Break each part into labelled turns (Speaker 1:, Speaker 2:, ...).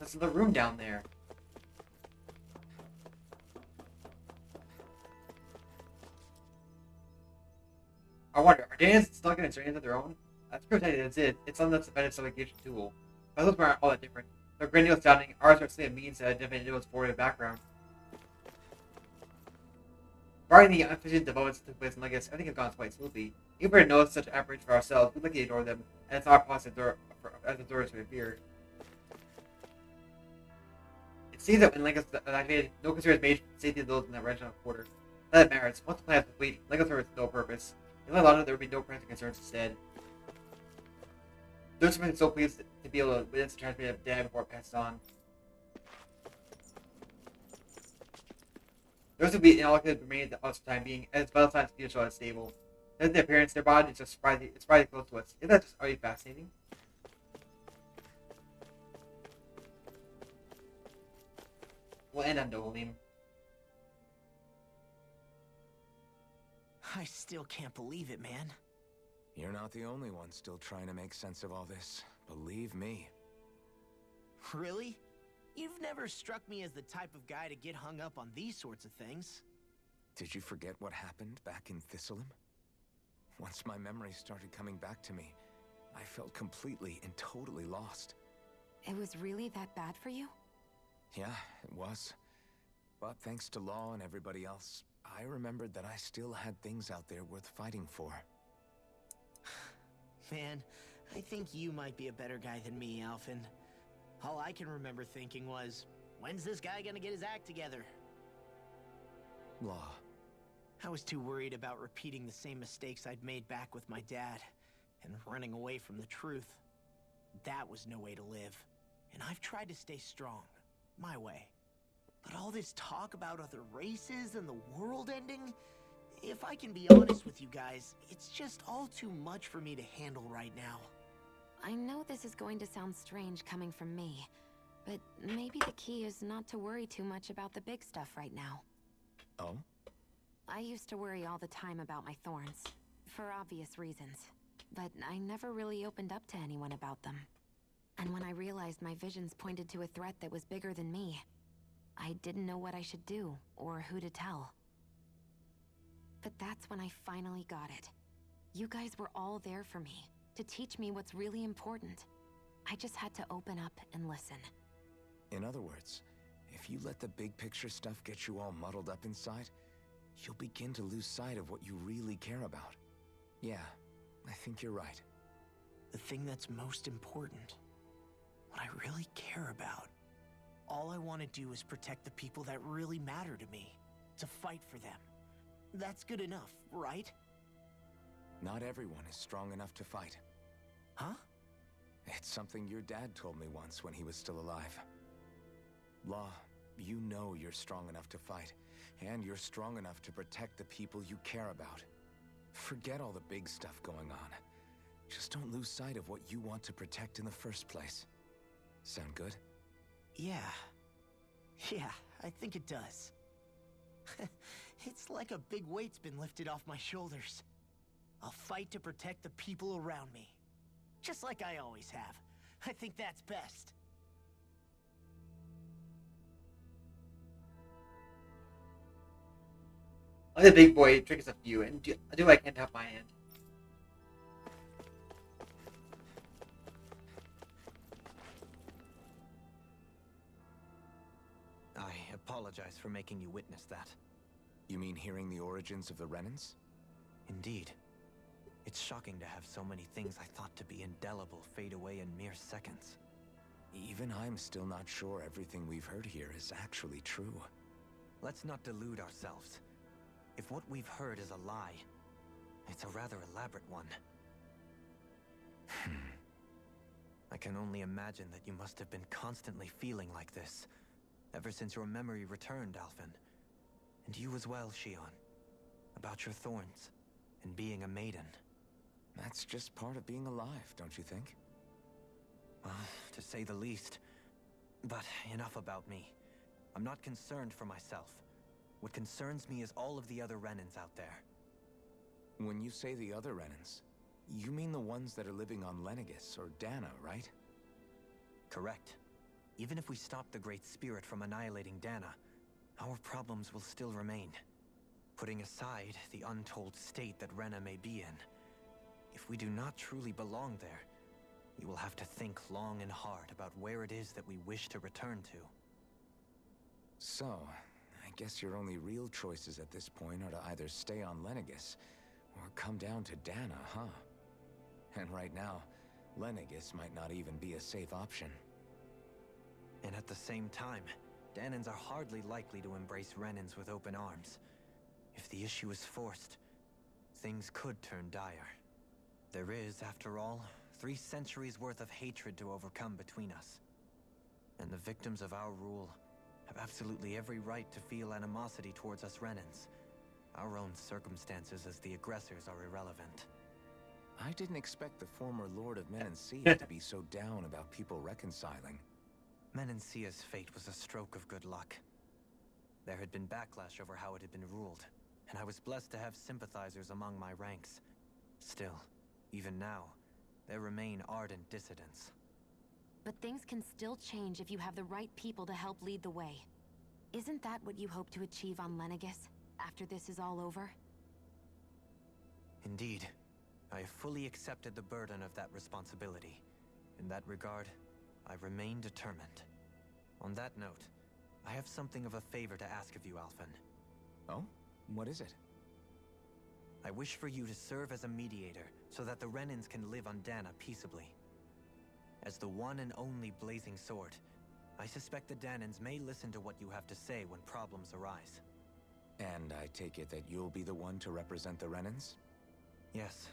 Speaker 1: That's the room down there. I wonder, are Danas stuck in a journey of their own? That's pretty it's it. It's something that's embedded navigation tool. But those aren't all that different. They're grandiose sounding, ours are simply a means to identify individuals forward in the background. Barring the unfinished developments that took place in Legacy, everything has gone quite smoothly. Even if we notice such aberrations for ourselves, we likely ignore them, and it's our policy as the doors to appear. It seems that when Legacy is activated, no concern is made for the safety of those in the original quarter. That merits. Once the plan is complete, Legacy serves no purpose. In my logic, there would be no present concerns instead. Those have been so pleased to be able to witness the transmission of data before it passes on. Those would be inallocated remain at the time being, as vital signs feel so unstable. As the appearance, their body is just surprisingly close to us. Isn't that just already fascinating? We'll end on Dolim.
Speaker 2: I still can't believe it, man.
Speaker 3: You're not the only one still trying to make sense of all this. Believe me.
Speaker 2: Really? You've never struck me as the type of guy to get hung up on these sorts of things.
Speaker 3: Did you forget what happened back in Thistleum? Once my memories started coming back to me, I felt completely and totally lost.
Speaker 4: It was really that bad for you?
Speaker 3: Yeah, it was. But thanks to Law and everybody else, I remembered that I still had things out there worth fighting for.
Speaker 2: Man, I think you might be a better guy than me, Alphen. All I can remember thinking was, when's this guy gonna get his act together?
Speaker 3: Law.
Speaker 2: I was too worried about repeating the same mistakes I'd made back with my dad, and running away from the truth. That was no way to live, and I've tried to stay strong, my way. But all this talk about other races and the world ending, if I can be honest with you guys, it's just all too much for me to handle right now.
Speaker 4: I know this is going to sound strange coming from me, but maybe the key is not to worry too much about the big stuff right now.
Speaker 3: Oh?
Speaker 4: I used to worry all the time about my thorns, for obvious reasons, but I never really opened up to anyone about them. And when I realized my visions pointed to a threat that was bigger than me, I didn't know what I should do, or who to tell. But that's when I finally got it. You guys were all there for me, to teach me what's really important. I just had to open up and listen.
Speaker 3: In other words, if you let the big picture stuff get you all muddled up inside, you'll begin to lose sight of what you really care about. Yeah, I think you're right.
Speaker 2: The thing that's most important, what I really care about. All I want to do is protect the people that really matter to me, to fight for them. That's good enough, right?
Speaker 3: Not everyone is strong enough to fight.
Speaker 2: Huh?
Speaker 3: It's something your dad told me once when he was still alive. Law, you know you're strong enough to fight, and you're strong enough to protect the people you care about. Forget all the big stuff going on. Just don't lose sight of what you want to protect in the first place. Sound good?
Speaker 2: Yeah, I think it does. It's like a big weight's been lifted off my shoulders. I'll fight to protect the people around me. Just like I always have. I think that's best.
Speaker 1: I'm the big boy triggers a few, and do what I can to help my end.
Speaker 5: I apologize for making you witness that.
Speaker 3: You mean hearing the origins of the Renans?
Speaker 5: Indeed. It's shocking to have so many things I thought to be indelible fade away in mere seconds.
Speaker 3: Even I'm still not sure everything we've heard here is actually true.
Speaker 5: Let's not delude ourselves. If what we've heard is a lie, it's a rather elaborate one. I can only imagine that you must have been constantly feeling like this, ever since your memory returned, Alphen. And you as well, Shion. About your thorns, and being a maiden.
Speaker 3: That's just part of being alive, don't you think?
Speaker 5: Well, to say the least. But enough about me. I'm not concerned for myself. What concerns me is all of the other Renans out there.
Speaker 3: When you say the other Renans, you mean the ones that are living on Lenegis or Dahnan, right?
Speaker 5: Correct. even if we stop the Great Spirit from annihilating Dahnan, our problems will still remain. Putting aside the untold state that Rena may be in, if we do not truly belong there, we will have to think long and hard about where it is that we wish to return to.
Speaker 3: So, I guess your only real choices at this point are to either stay on Lenegis, or come down to Dahnan, huh? And right now, Lenegis might not even be a safe option.
Speaker 5: And at the same time, Dahnans are hardly likely to embrace Renans with open arms. If the issue is forced, things could turn dire. There is, after all, 3 centuries worth of hatred to overcome between us. And the victims of our rule have absolutely every right to feel animosity towards us Renans. Our own circumstances as the aggressors are irrelevant.
Speaker 3: I didn't expect the former Lord of Menancia to be so down about people reconciling.
Speaker 5: Menancia's fate was a stroke of good luck. There had been backlash over how it had been ruled, and I was blessed to have sympathizers among my ranks. Still, even now, there remain ardent dissidents.
Speaker 4: But things can still change if you have the right people to help lead the way. Isn't that what you hope to achieve on Lenegis, after this is all over?
Speaker 5: Indeed. I have fully accepted the burden of that responsibility. In that regard, I remain determined. On that note, I have something of a favor to ask of you, Alphen.
Speaker 3: Oh? What is it?
Speaker 5: I wish for you to serve as a mediator, so that the Renans can live on Dahnan peaceably. As the one and only Blazing Sword, I suspect the Dahnans may listen to what you have to say when problems arise.
Speaker 3: And I take it that you'll be the one to represent the Renans?
Speaker 5: Yes.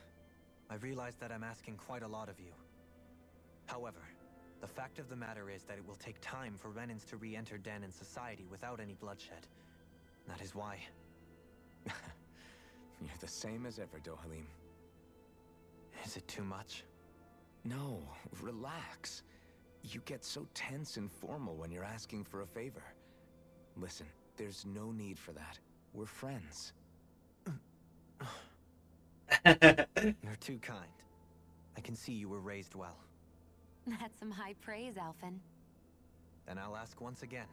Speaker 5: I realize that I'm asking quite a lot of you. However, the fact of the matter is that it will take time for Renans to re-enter Dahnan society without any bloodshed. That is why...
Speaker 3: You're the same as ever, Dohalim.
Speaker 5: Is it too much?
Speaker 3: No, relax. You get so tense and formal when you're asking for a favor. Listen, there's no need for that. We're friends.
Speaker 5: You're too kind. I can see you were raised well.
Speaker 4: That's some high praise, Alphen.
Speaker 5: Then I'll ask once again,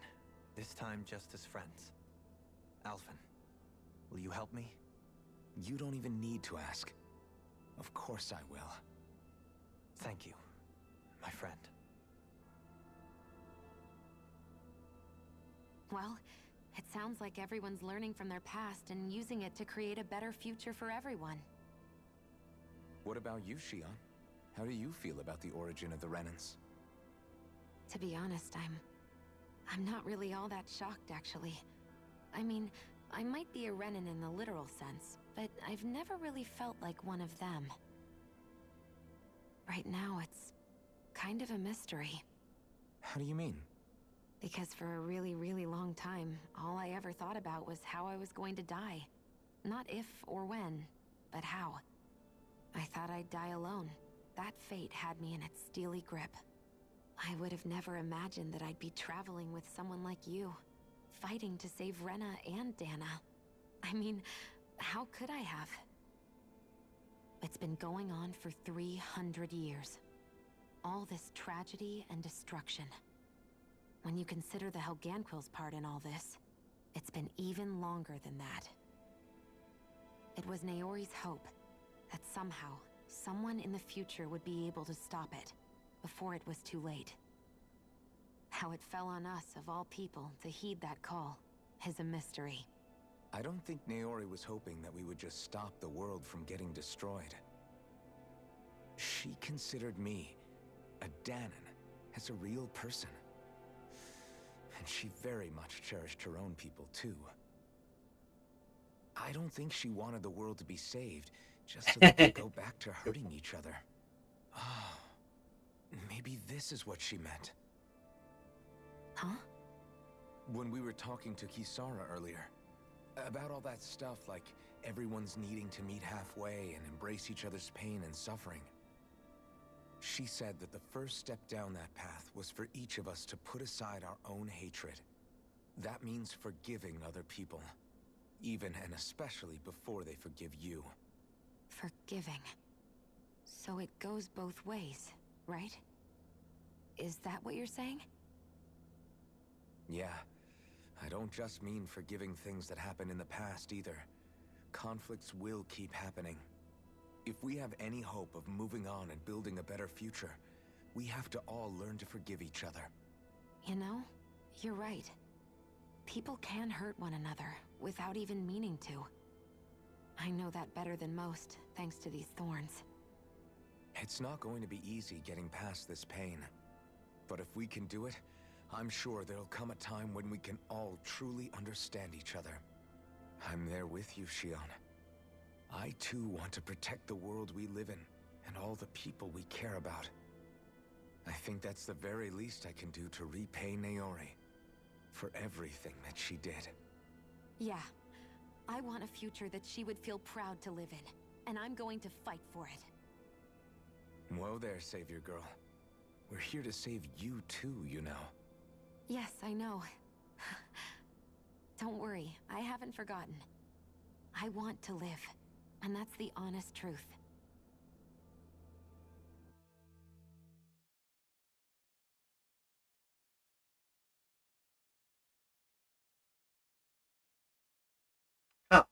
Speaker 5: this time just as friends. Alphen, will you help me?
Speaker 3: You don't even need to ask. Of course I will.
Speaker 5: Thank you, my friend.
Speaker 4: Well, it sounds like everyone's learning from their past and using it to create a better future for everyone.
Speaker 3: What about you, Shion? How do you feel about the origin of the Renans?
Speaker 4: To be honest, I'm not really all that shocked, actually. I mean, I might be a Renan in the literal sense, but I've never really felt like one of them. Right now, it's kind of a mystery.
Speaker 3: How do you mean?
Speaker 4: Because for a really, really long time, all I ever thought about was how I was going to die. Not if or when, but how. I thought I'd die alone. That fate had me in its steely grip. I would have never imagined that I'd be traveling with someone like you, fighting to save Rena and Dahnan. I mean, how could I have? It's been going on for 300 years. All this tragedy and destruction. When you consider the Helganquil's part in all this, it's been even longer than that. It was Naori's hope that somehow, someone in the future would be able to stop it, before it was too late. How it fell on us, of all people, to heed that call, is a mystery.
Speaker 3: I don't think Naori was hoping that we would just stop the world from getting destroyed. She considered me, a Dahnan, as a real person. And she very much cherished her own people, too. I don't think she wanted the world to be saved, just so they could go back to hurting each other. Oh, maybe this is what she meant.
Speaker 4: Huh?
Speaker 3: When we were talking to Kisara earlier, about all that stuff like everyone's needing to meet halfway and embrace each other's pain and suffering. She said that the first step down that path was for each of us to put aside our own hatred. That means forgiving other people, even and especially before they forgive you.
Speaker 4: Forgiving. So it goes both ways, right? Is that what you're saying?
Speaker 3: Yeah, I don't just mean forgiving things that happened in the past either. Conflicts will keep happening. If we have any hope of moving on and building a better future, we have to all learn to forgive each other.
Speaker 4: You know, you're right. People can hurt one another without even meaning to. I know that better than most, thanks to these thorns.
Speaker 3: It's not going to be easy getting past this pain. But if we can do it, I'm sure there'll come a time when we can all truly understand each other. I'm there with you, Shion. I too want to protect the world we live in, and all the people we care about. I think that's the very least I can do to repay Naori for everything that she did.
Speaker 4: Yeah. I want a future that she would feel proud to live in, and I'm going to fight for it.
Speaker 3: Whoa there, Savior Girl. We're here to save you too, you know.
Speaker 4: Yes, I know. Don't worry, I haven't forgotten. I want to live, and that's the honest truth.
Speaker 1: Huh.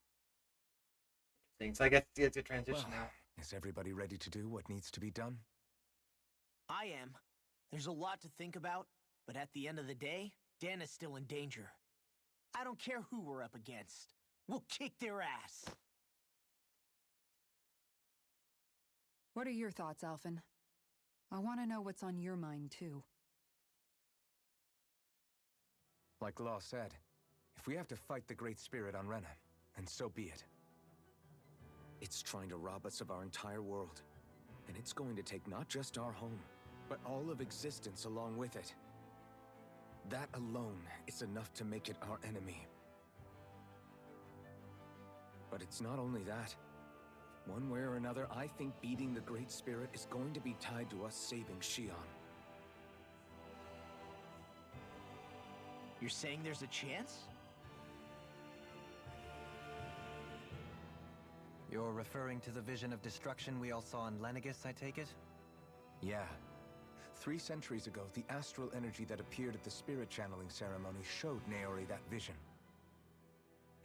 Speaker 1: Interesting. So I guess it's a transition
Speaker 3: Well,
Speaker 1: now.
Speaker 3: is everybody ready to do what needs to be done?
Speaker 2: I am. There's a lot to think about, but at the end of the day, Dan is still in danger. I don't care who we're up against. We'll kick their ass.
Speaker 6: What are your thoughts, Alphen? I want to know what's on your mind, too.
Speaker 3: Like Law said, if we have to fight the Great Spirit on Rena, then so be it. It's trying to rob us of our entire world. And it's going to take not just our home, but all of existence along with it. That alone is enough to make it our enemy. But it's not only that. One way or another, I think beating the Great Spirit is going to be tied to us saving Shion.
Speaker 2: You're saying there's a chance?
Speaker 5: You're referring to the vision of destruction we all saw in Lenegis, I take it?
Speaker 3: Yeah. 3 centuries ago, the astral energy that appeared at the spirit channeling ceremony showed Naori that vision.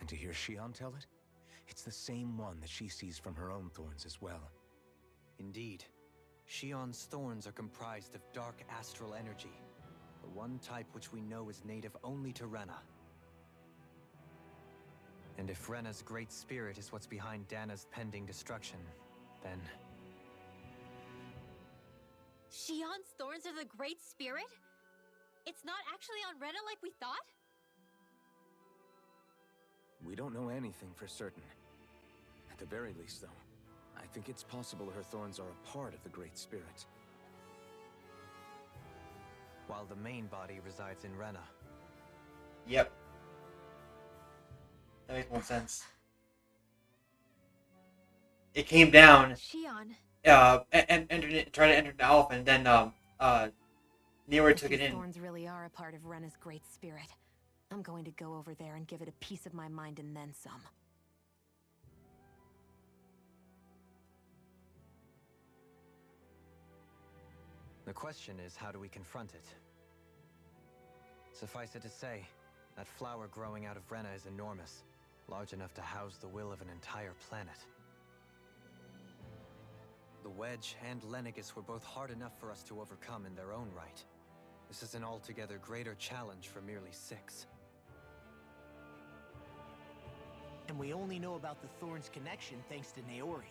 Speaker 3: And to hear Shion tell it, it's the same one that she sees from her own thorns as well.
Speaker 5: Indeed. Shion's thorns are comprised of dark astral energy, the one type which we know is native only to Rena. And if Rena's great spirit is what's behind Dana's pending destruction, then...
Speaker 7: Shion's thorns are the Great Spirit? It's not actually on Rena like we thought?
Speaker 3: We don't know anything for certain. At the very least, though, I think it's possible her thorns are a part of the Great Spirit.
Speaker 5: While the main body resides in Rena.
Speaker 1: Yep. That makes more sense. It came down,
Speaker 7: Shion.
Speaker 1: and tried to enter the Alpha, and then Naori took it
Speaker 4: These
Speaker 1: in.
Speaker 4: thorns really are a part of Rena's great spirit. I'm going to go over there and give it a piece of my mind and then some.
Speaker 5: The question is, how do we confront it? Suffice it to say, that flower growing out of Rena is enormous, large enough to house the will of an entire planet. The Wedge and Lenegis were both hard enough for us to overcome in their own right. This is an altogether greater challenge for merely 6.
Speaker 2: And we only know about the Thorns connection thanks to Naori.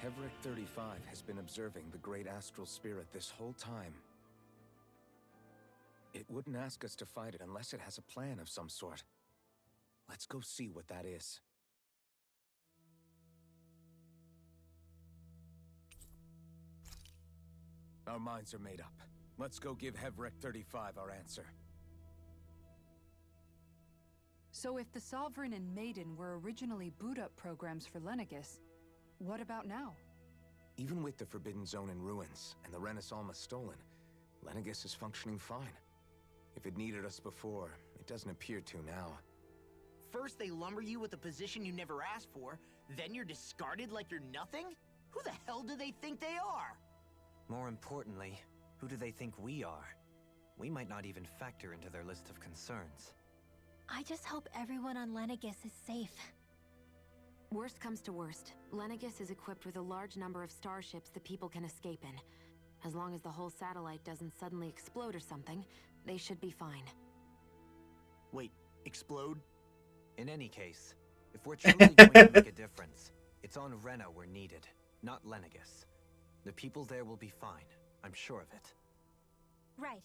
Speaker 3: Hevrek 35 has been observing the Great Astral Spirit this whole time. It wouldn't ask us to fight it unless it has a plan of some sort. Let's go see what that is. Our minds are made up. Let's go give Hevrek 35 our answer.
Speaker 6: So if the Sovereign and Maiden were originally boot-up programs for Lenegis, what about now?
Speaker 3: Even with the Forbidden Zone in ruins and the Renaissance stolen, Lenegis is functioning fine. If it needed us before, it doesn't appear to now.
Speaker 2: First they lumber you with a position you never asked for, then you're discarded like you're nothing? Who the hell do they think they are?
Speaker 5: More importantly, who do they think we are? We might not even factor into their list of concerns.
Speaker 7: I just hope everyone on Lenegis is safe.
Speaker 4: Worst comes to worst, Lenegis is equipped with a large number of starships that people can escape in. As long as the whole satellite doesn't suddenly explode or something, they should be fine.
Speaker 2: Wait, explode?
Speaker 5: In any case, if we're truly going to make a difference, it's on Rena we're needed, not Lenegis. The people there will be fine, I'm sure of it.
Speaker 7: Right.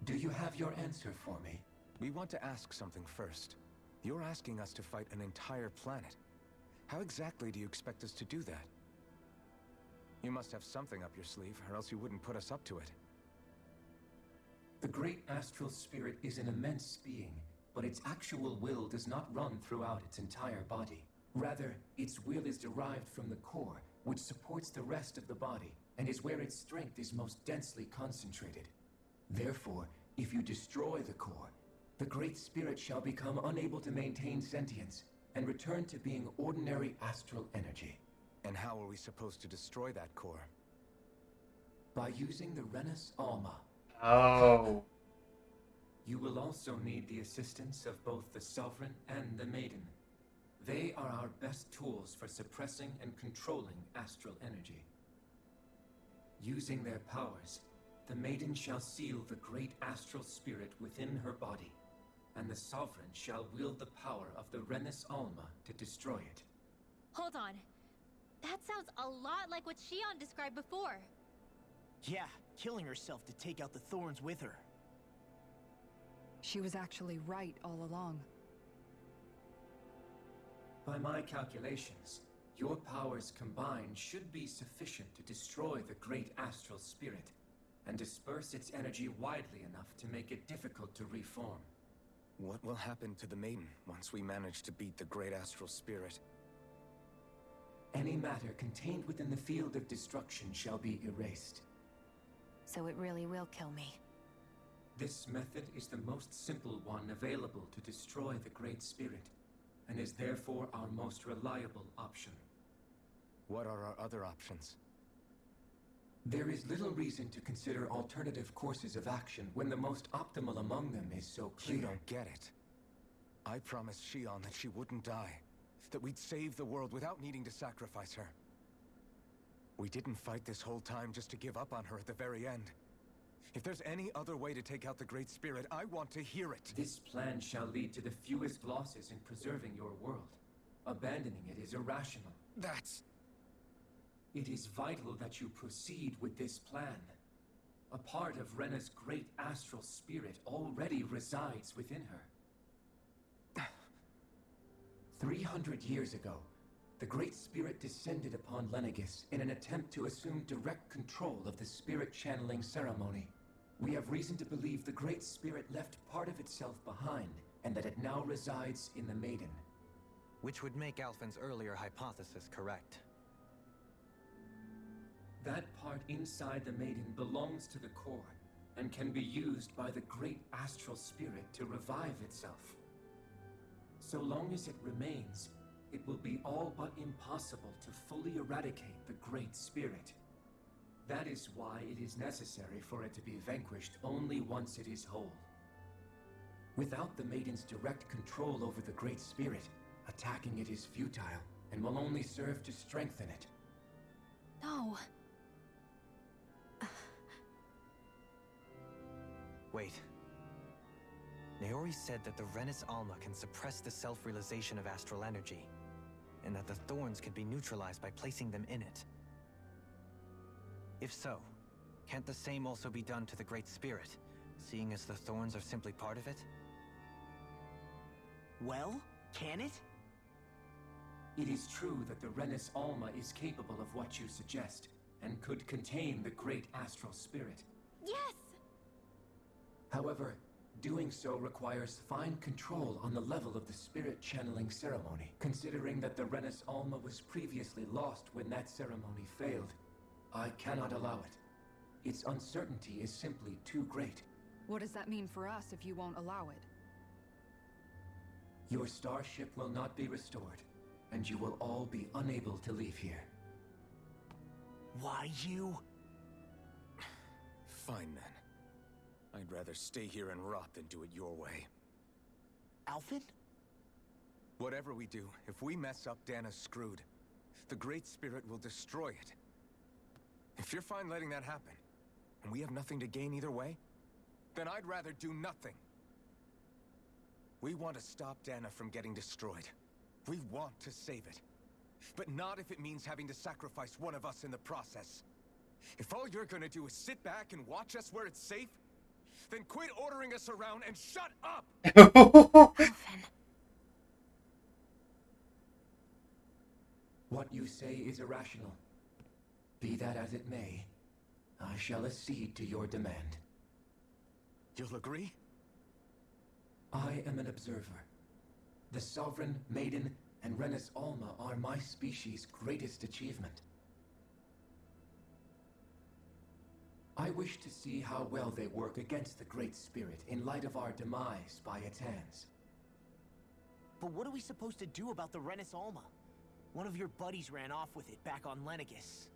Speaker 8: Do you have your answer for me?
Speaker 3: We want to ask something first. You're asking us to fight an entire planet. How exactly do you expect us to do that? You must have something up your sleeve, or else you wouldn't put us up to it.
Speaker 8: The great astral spirit is an immense being, but its actual will does not run throughout its entire body. Rather, its will is derived from the core, which supports the rest of the body, and is where its strength is most densely concentrated. Therefore, if you destroy the core, the Great Spirit shall become unable to maintain sentience and return to being ordinary astral energy.
Speaker 3: And how are we supposed to destroy that core?
Speaker 8: By using the Rena's Alma.
Speaker 1: Oh.
Speaker 8: You will also need the assistance of both the Sovereign and the Maiden. They are our best tools for suppressing and controlling astral energy. Using their powers, the Maiden shall seal the great astral spirit within her body, and the Sovereign shall wield the power of the Rena's Alma to destroy it.
Speaker 7: Hold on. That sounds a lot like what Shion described before.
Speaker 2: Yeah, killing herself to take out the thorns with her.
Speaker 6: She was actually right all along.
Speaker 8: By my calculations, your powers combined should be sufficient to destroy the great astral spirit and disperse its energy widely enough to make it difficult to reform.
Speaker 3: What will happen to the Maiden once we manage to beat the great astral spirit?
Speaker 8: Any matter contained within the field of destruction shall be erased.
Speaker 4: So it really will kill me.
Speaker 8: This method is the most simple one available to destroy the Great Spirit, and is therefore our most reliable option.
Speaker 3: What are our other options?
Speaker 8: There is little reason to consider alternative courses of action when the most optimal among them is so clear.
Speaker 3: You don't get it. I promised Shion that she wouldn't die, that we'd save the world without needing to sacrifice her. We didn't fight this whole time just to give up on her at the very end. If there's any other way to take out the Great Spirit, I want to hear it.
Speaker 8: This plan shall lead to the fewest losses in preserving your world. Abandoning it is irrational. It is vital that you proceed with this plan. A part of Rena's great astral spirit already resides within her. 300 years ago, the Great Spirit descended upon Lenegis in an attempt to assume direct control of the spirit channeling ceremony. We have reason to believe the Great Spirit left part of itself behind, and that it now resides in the Maiden.
Speaker 5: Which would make Alphen's earlier hypothesis correct.
Speaker 8: That part inside the Maiden belongs to the core, and can be used by the great astral spirit to revive itself. So long as it remains, it will be all but impossible to fully eradicate the Great Spirit. That is why it is necessary for it to be vanquished only once it is whole. Without the Maiden's direct control over the Great Spirit, attacking it is futile, and will only serve to strengthen it.
Speaker 7: No.
Speaker 5: Wait. Naori said that the Rena's Alma can suppress the self-realization of astral energy, and that the thorns could be neutralized by placing them in it. If so, can't the same also be done to the Great Spirit, seeing as the thorns are simply part of it?
Speaker 2: Well, can it?
Speaker 8: It is true that the Renis Alma is capable of what you suggest, and could contain the great astral spirit.
Speaker 7: Yes!
Speaker 8: However, doing so requires fine control on the level of the spirit channeling ceremony, considering that the Renis Alma was previously lost when that ceremony failed. I cannot allow it. Its uncertainty is simply too great.
Speaker 6: What does that mean for us if you won't allow it?
Speaker 8: Your starship will not be restored, and you will all be unable to leave here.
Speaker 2: Why you?
Speaker 3: Fine then. I'd rather stay here and rot than do it your way.
Speaker 2: Alphen?
Speaker 3: Whatever we do, if we mess up, Dahna's screwed. The Great Spirit will destroy it. If you're fine letting that happen, and we have nothing to gain either way, then I'd rather do nothing. We want to stop Dahna from getting destroyed. We want to save it. But not if it means having to sacrifice one of us in the process. If all you're gonna do is sit back and watch us where it's safe, then quit ordering us around and shut up!
Speaker 4: Alphen.
Speaker 8: What you say is irrational. Be that as it may, I shall accede to your demand.
Speaker 3: You'll agree?
Speaker 8: I am an observer. The Sovereign, Maiden, and Renis Alma are my species' greatest achievement. I wish to see how well they work against the Great Spirit in light of our demise by its hands.
Speaker 2: But what are we supposed to do about the Renis Alma? One of your buddies ran off with it back on Lenegis.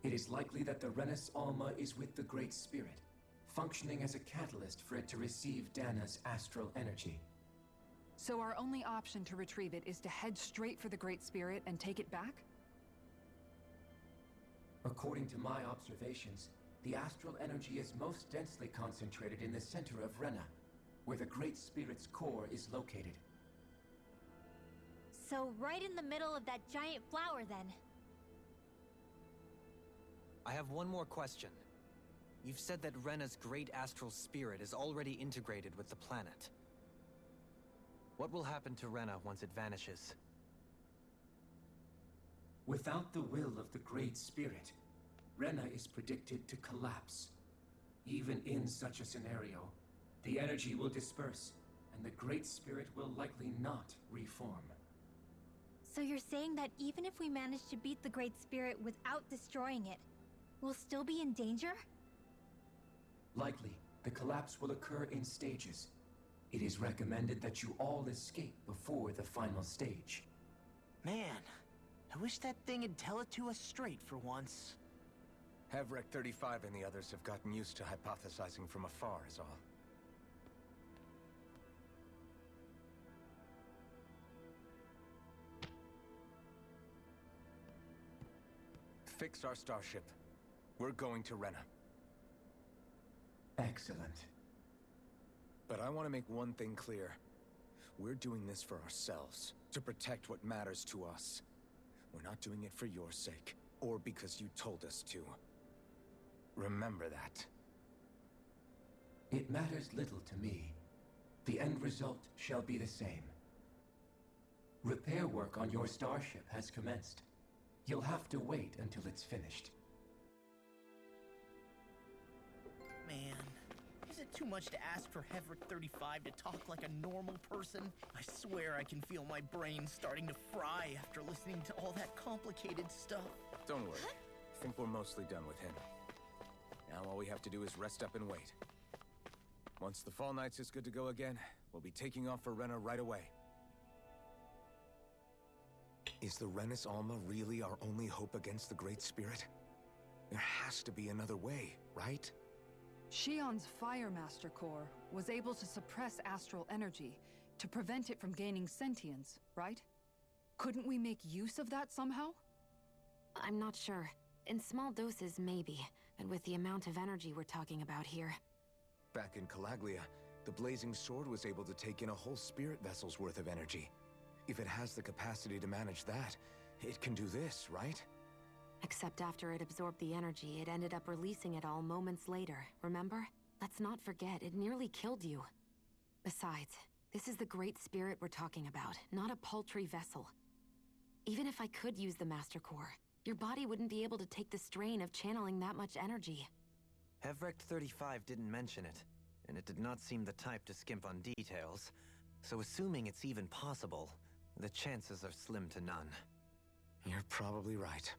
Speaker 8: It is likely that the Renis Alma is with the Great Spirit, functioning as a catalyst for it to receive Dahna's astral energy.
Speaker 6: So our only option to retrieve it is to head straight for the Great Spirit and take it back?
Speaker 8: According to my observations, the astral energy is most densely concentrated in the center of Rena, where the Great Spirit's core is located.
Speaker 7: So right in the middle of that giant flower, then.
Speaker 5: I have one more question. You've said that Rena's great astral spirit is already integrated with the planet. What will happen to Rena once it vanishes?
Speaker 8: Without the will of the Great Spirit, Rena is predicted to collapse. Even in such a scenario, the energy will disperse, and the Great Spirit will likely not reform.
Speaker 7: So you're saying that even if we manage to beat the Great Spirit without destroying it, we'll still be in danger?
Speaker 8: Likely, the collapse will occur in stages. It is recommended that you all escape before the final stage.
Speaker 2: Man, I wish that thing would tell it to us straight for once.
Speaker 3: Havrek 35 and the others have gotten used to hypothesizing from afar is all. Fix our starship. We're going to Rena.
Speaker 8: Excellent.
Speaker 3: But I want to make one thing clear. We're doing this for ourselves, to protect what matters to us. We're not doing it for your sake, or because you told us to. Remember that.
Speaker 8: It matters little to me. The end result shall be the same. Repair work on your starship has commenced. You'll have to wait until it's finished.
Speaker 2: Man, is it too much to ask for Havrek 35 to talk like a normal person? I swear I can feel my brain starting to fry after listening to all that complicated stuff.
Speaker 3: Don't worry. I think we're mostly done with him. Now all we have to do is rest up and wait. Once the Fall Knights is good to go again, we'll be taking off for Rena right away. Is the Renis Alma really our only hope against the Great Spirit? There has to be another way, right?
Speaker 6: Shion's Fire Master Core was able to suppress astral energy to prevent it from gaining sentience, right? Couldn't we make use of that somehow?
Speaker 4: I'm not sure. In small doses, maybe. But with the amount of energy we're talking about here.
Speaker 3: Back in Calaglia, the Blazing Sword was able to take in a whole spirit vessel's worth of energy. If it has the capacity to manage that, it can do this, right?
Speaker 4: Except after it absorbed the energy, it ended up releasing it all moments later, remember? Let's not forget, it nearly killed you. Besides, This is the Great Spirit we're talking about, not a paltry vessel. Even if I could use the Master Core, your body wouldn't be able to take the strain of channeling that much energy.
Speaker 5: Hevrect 35 didn't mention it, and it did not seem the type to skimp on details. So assuming it's even possible, the chances are slim to none.
Speaker 3: You're probably right.